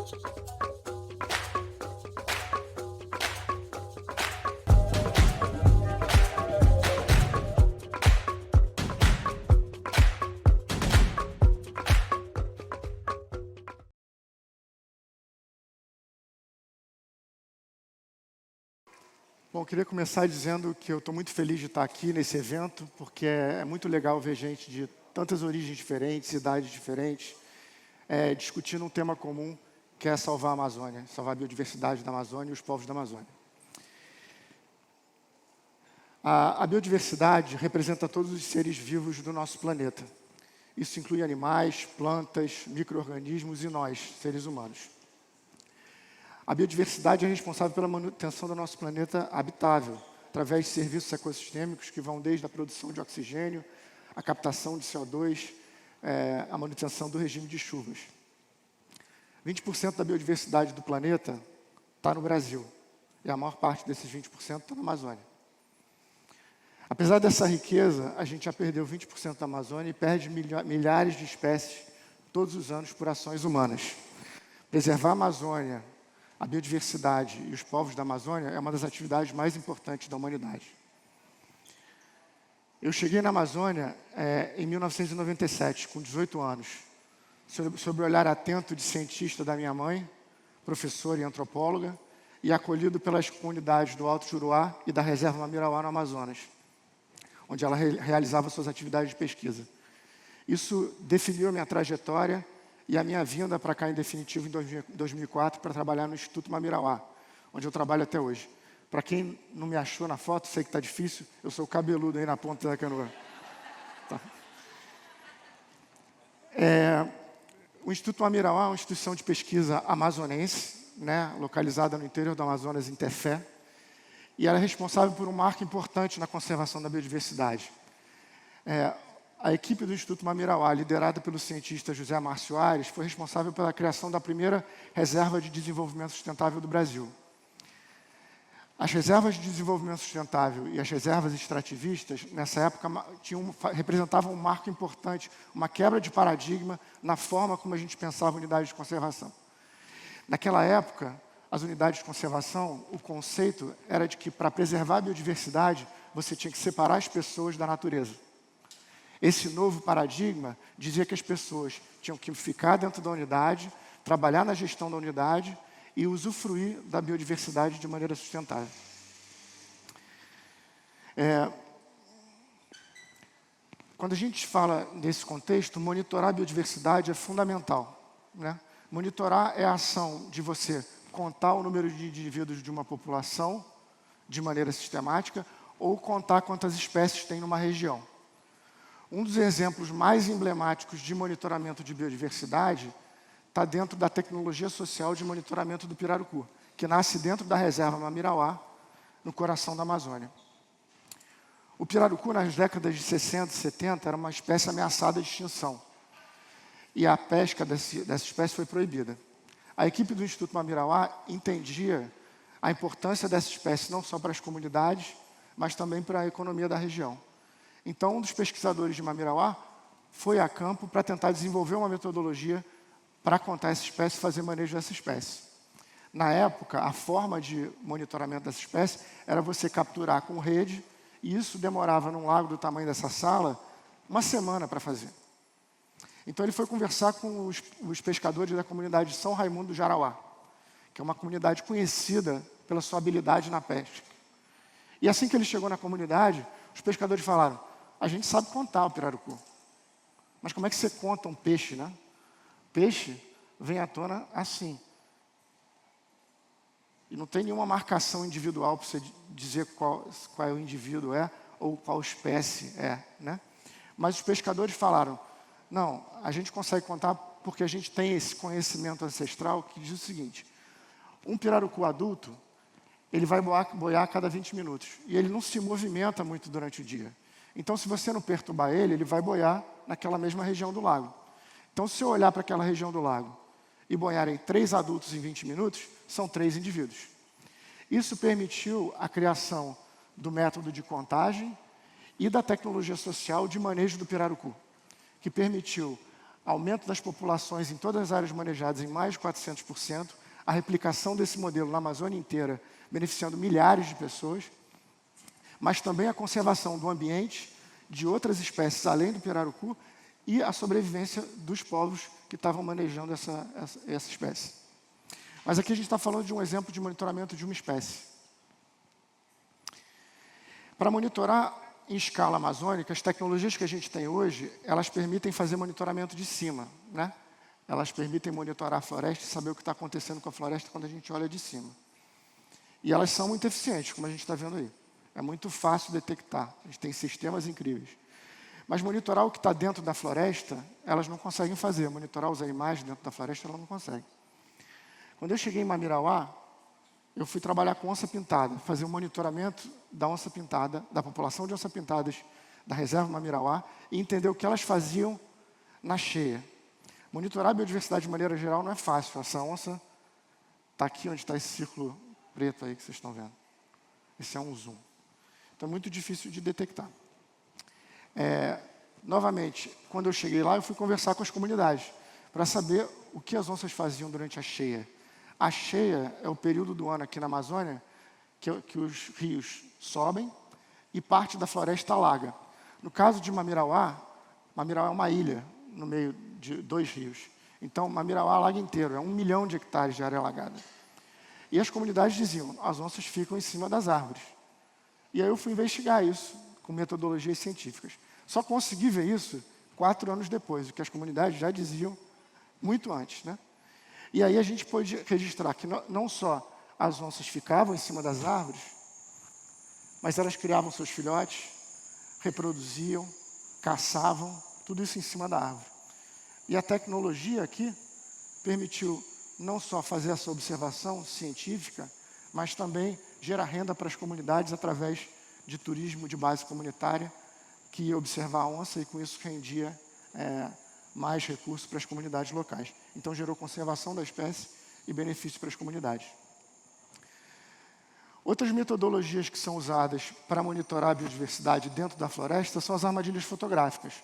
Bom, eu queria começar dizendo que eu estou muito feliz de estar aqui nesse evento, porque é muito legal ver gente de tantas origens diferentes, idades diferentes, discutindo um tema comum, que é salvar a Amazônia, salvar a biodiversidade da Amazônia e os povos da Amazônia. A biodiversidade representa todos os seres vivos do nosso planeta. Isso inclui animais, plantas, micro-organismos e nós, seres humanos. A biodiversidade é responsável pela manutenção do nosso planeta habitável, através de serviços ecossistêmicos que vão desde a produção de oxigênio, a captação de CO2, a manutenção do regime de chuvas. 20% da biodiversidade do planeta está no Brasil, e a maior parte desses 20% está na Amazônia. Apesar dessa riqueza, a gente já perdeu 20% da Amazônia e perde milhares de espécies todos os anos por ações humanas. Preservar a Amazônia, a biodiversidade e os povos da Amazônia é uma das atividades mais importantes da humanidade. Eu cheguei na Amazônia em 1997, com 18 anos, sob o olhar atento de cientista da minha mãe, professora e antropóloga, e acolhido pelas comunidades do Alto Juruá e da Reserva Mamirauá no Amazonas, onde ela realizava suas atividades de pesquisa. Isso definiu a minha trajetória e a minha vinda para cá, em definitivo, em 2004, para trabalhar no Instituto Mamirauá, onde eu trabalho até hoje. Para quem não me achou na foto, sei que está difícil, eu sou o cabeludo aí na ponta da canoa. Tá. O Instituto Mamirauá é uma instituição de pesquisa amazonense, localizada no interior do Amazonas, em Tefé, e ela é responsável por um marco importante na conservação da biodiversidade. A equipe do Instituto Mamirauá, liderada pelo cientista José Márcio Aires, foi responsável pela criação da primeira reserva de desenvolvimento sustentável do Brasil. As reservas de desenvolvimento sustentável e as reservas extrativistas, nessa época, representavam um marco importante, uma quebra de paradigma na forma como a gente pensava unidades de conservação. Naquela época, as unidades de conservação, o conceito era de que, para preservar a biodiversidade, você tinha que separar as pessoas da natureza. Esse novo paradigma dizia que as pessoas tinham que ficar dentro da unidade, trabalhar na gestão da unidade e usufruir da biodiversidade de maneira sustentável. Quando a gente fala nesse contexto, monitorar a biodiversidade é fundamental. Monitorar é a ação de você contar o número de indivíduos de uma população de maneira sistemática ou contar quantas espécies tem numa região. Um dos exemplos mais emblemáticos de monitoramento de biodiversidade está dentro da tecnologia social de monitoramento do pirarucu, que nasce dentro da Reserva Mamirauá, no coração da Amazônia. O pirarucu, nas décadas de 60 e 70, era uma espécie ameaçada de extinção. E a pesca dessa espécie foi proibida. A equipe do Instituto Mamirauá entendia a importância dessa espécie não só para as comunidades, mas também para a economia da região. Então, um dos pesquisadores de Mamirauá foi a campo para tentar desenvolver uma metodologia para contar essa espécie e fazer manejo dessa espécie. Na época, a forma de monitoramento dessa espécie era você capturar com rede, e isso demorava, num lago do tamanho dessa sala, uma semana para fazer. Então, ele foi conversar com os pescadores da comunidade de São Raimundo do Jarauá, que é uma comunidade conhecida pela sua habilidade na pesca. E assim que ele chegou na comunidade, os pescadores falaram: a gente sabe contar o pirarucu, mas como é que você conta um peixe, Peixe vem à tona assim. E não tem nenhuma marcação individual para você dizer qual o indivíduo ou qual espécie é, Mas os pescadores falaram: não, a gente consegue contar porque a gente tem esse conhecimento ancestral que diz o seguinte: um pirarucu adulto, ele vai boiar a cada 20 minutos. E ele não se movimenta muito durante o dia. Então, se você não perturbar ele, ele vai boiar naquela mesma região do lago. Então, se eu olhar para aquela região do lago e boiarem 3 adultos em 20 minutos, são 3 indivíduos. Isso permitiu a criação do método de contagem e da tecnologia social de manejo do pirarucu, que permitiu aumento das populações em todas as áreas manejadas em mais de 400%, a replicação desse modelo na Amazônia inteira, beneficiando milhares de pessoas, mas também a conservação do ambiente, de outras espécies além do pirarucu, e a sobrevivência dos povos que estavam manejando essa espécie. Mas aqui a gente está falando de um exemplo de monitoramento de uma espécie. Para monitorar em escala amazônica, as tecnologias que a gente tem hoje, elas permitem fazer monitoramento de cima, né? Elas permitem monitorar a floresta e saber o que está acontecendo com a floresta quando a gente olha de cima. E elas são muito eficientes, como a gente está vendo aí. É muito fácil detectar, a gente tem sistemas incríveis. Mas monitorar o que está dentro da floresta, elas não conseguem fazer. Monitorar os animais dentro da floresta, elas não conseguem. Quando eu cheguei em Mamirauá, eu fui trabalhar com onça-pintada, fazer um monitoramento da onça-pintada, da população de onça-pintadas da reserva Mamirauá, e entender o que elas faziam na cheia. Monitorar a biodiversidade de maneira geral não é fácil. Essa onça está aqui onde está esse círculo preto aí que vocês estão vendo. Esse é um zoom. Então é muito difícil de detectar. Novamente, quando eu cheguei lá, eu fui conversar com as comunidades para saber o que as onças faziam durante a cheia. A cheia é o período do ano aqui na Amazônia que os rios sobem e parte da floresta alaga. No caso de Mamirauá, Mamirauá é uma ilha no meio de 2 rios. Então, Mamirauá alaga inteiro, é 1 milhão de hectares de área alagada. E as comunidades diziam, as onças ficam em cima das árvores. E aí eu fui investigar isso com metodologias científicas. Só consegui ver isso 4 anos depois, o que as comunidades já diziam muito antes, né? E aí a gente pôde registrar que não só as onças ficavam em cima das árvores, mas elas criavam seus filhotes, reproduziam, caçavam, tudo isso em cima da árvore. E a tecnologia aqui permitiu não só fazer essa observação científica, mas também gerar renda para as comunidades através de turismo de base comunitária, que ia observar a onça e com isso rendia mais recursos para as comunidades locais. Então gerou conservação da espécie e benefício para as comunidades. Outras metodologias que são usadas para monitorar a biodiversidade dentro da floresta são as armadilhas fotográficas.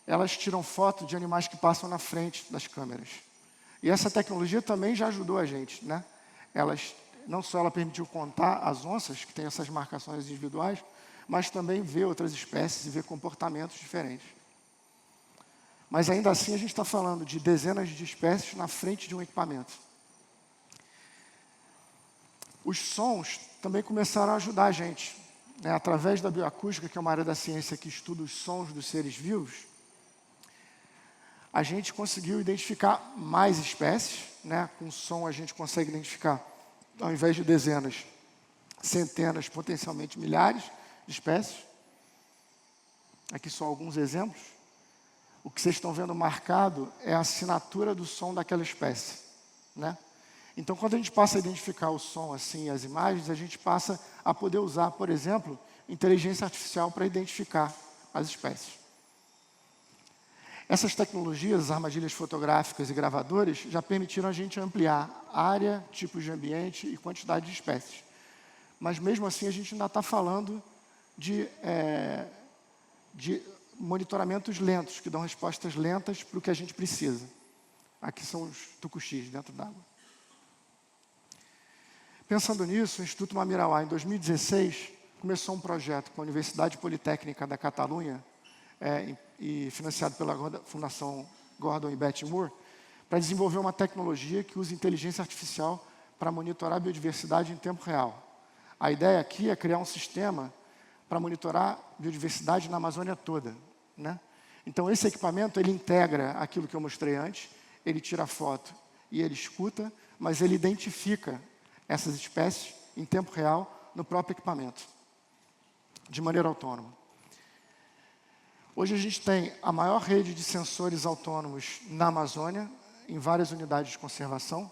Elas tiram foto de animais que passam na frente das câmeras. E essa tecnologia também já ajudou a gente, né? Não só ela permitiu contar as onças, que têm essas marcações individuais, mas também ver outras espécies e ver comportamentos diferentes. Mas ainda assim a gente está falando de dezenas de espécies na frente de um equipamento. Os sons também começaram a ajudar a gente, né? Através da bioacústica, que é uma área da ciência que estuda os sons dos seres vivos, a gente conseguiu identificar mais espécies, né? Com som a gente consegue identificar, ao invés de dezenas, centenas, potencialmente milhares de espécies. Aqui só alguns exemplos. O que vocês estão vendo marcado é a assinatura do som daquela espécie, né? Então, quando a gente passa a identificar o som assim, as imagens, a gente passa a poder usar, por exemplo, inteligência artificial para identificar as espécies. Essas tecnologias, armadilhas fotográficas e gravadoras, já permitiram a gente ampliar área, tipos de ambiente e quantidade de espécies. Mas, mesmo assim, a gente ainda está falando de monitoramentos lentos, que dão respostas lentas para o que a gente precisa. Aqui são os tucuxis dentro d'água. Pensando nisso, o Instituto Mamirauá, em 2016, começou um projeto com a Universidade Politécnica da Catalunha, e financiado pela Fundação Gordon e Betty Moore, para desenvolver uma tecnologia que usa inteligência artificial para monitorar a biodiversidade em tempo real. A ideia aqui é criar um sistema para monitorar a biodiversidade na Amazônia toda, né? Então, esse equipamento, ele integra aquilo que eu mostrei antes, ele tira foto e ele escuta, mas ele identifica essas espécies em tempo real no próprio equipamento, de maneira autônoma. Hoje a gente tem a maior rede de sensores autônomos na Amazônia, em várias unidades de conservação,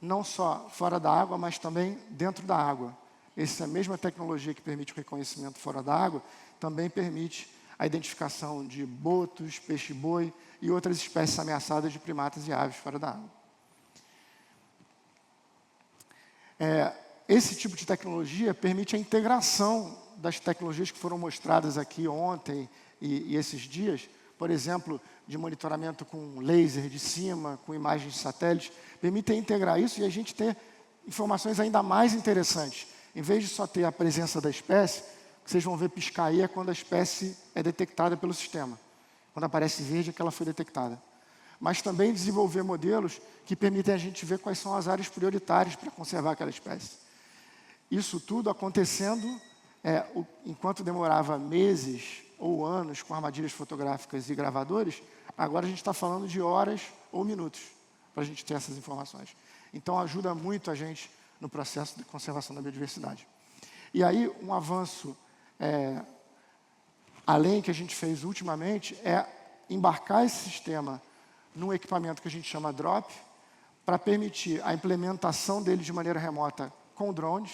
não só fora da água, mas também dentro da água. Essa mesma tecnologia que permite o reconhecimento fora da água, também permite a identificação de botos, peixe-boi e outras espécies ameaçadas de primatas e aves fora da água. Esse tipo de tecnologia permite a integração das tecnologias que foram mostradas aqui ontem e esses dias, por exemplo, de monitoramento com laser de cima, com imagens de satélite, permitem integrar isso e a gente ter informações ainda mais interessantes. Em vez de só ter a presença da espécie, o que vocês vão ver piscar aí é quando a espécie é detectada pelo sistema. Quando aparece verde é que ela foi detectada. Mas também desenvolver modelos que permitem a gente ver quais são as áreas prioritárias para conservar aquela espécie. Isso tudo acontecendo enquanto demorava meses ou anos com armadilhas fotográficas e gravadores, agora a gente está falando de horas ou minutos para a gente ter essas informações. Então ajuda muito a gente no processo de conservação da biodiversidade. E aí um avanço além que a gente fez ultimamente é embarcar esse sistema num equipamento que a gente chama Drop, para permitir a implementação dele de maneira remota com drones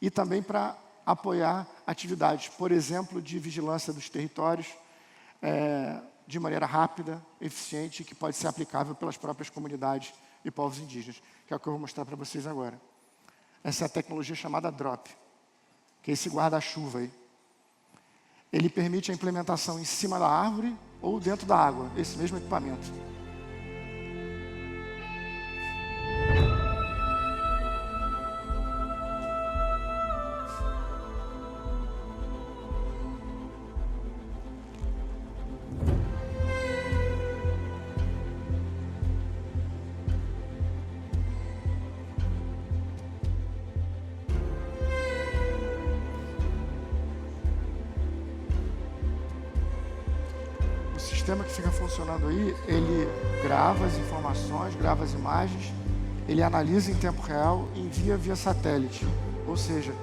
e também para apoiar atividades, por exemplo, de vigilância dos territórios de maneira rápida, eficiente, que pode ser aplicável pelas próprias comunidades e povos indígenas, que é o que eu vou mostrar para vocês agora. Essa é a tecnologia chamada Drop, que é esse guarda-chuva aí. Ele permite a implementação em cima da árvore ou dentro da água, esse mesmo equipamento. O sistema que fica funcionando aí, ele grava as informações, grava as imagens, ele analisa em tempo real e envia via satélite. Ou seja,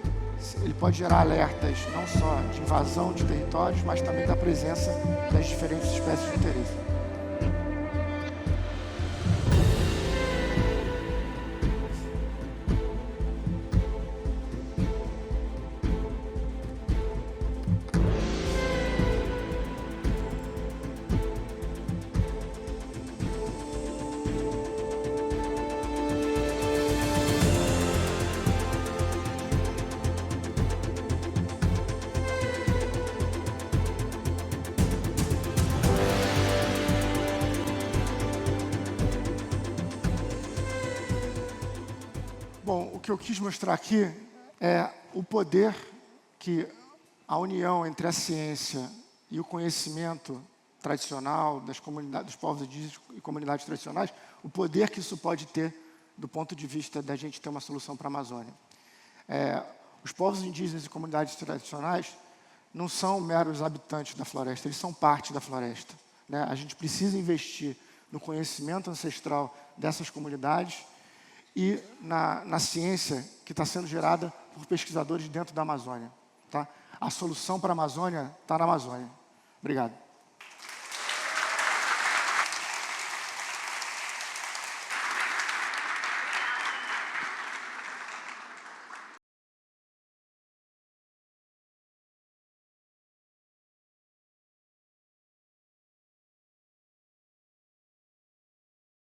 ele pode gerar alertas não só de invasão de territórios, mas também da presença das diferentes espécies de interesse. Bom, o que eu quis mostrar aqui é o poder que a união entre a ciência e o conhecimento tradicional das comunidades, dos povos indígenas e comunidades tradicionais, o poder que isso pode ter do ponto de vista da gente ter uma solução para a Amazônia. Os povos indígenas e comunidades tradicionais não são meros habitantes da floresta, eles são parte da floresta, né? A gente precisa investir no conhecimento ancestral dessas comunidades e na ciência que está sendo gerada por pesquisadores dentro da Amazônia. Tá? A solução para a Amazônia está na Amazônia. Obrigado.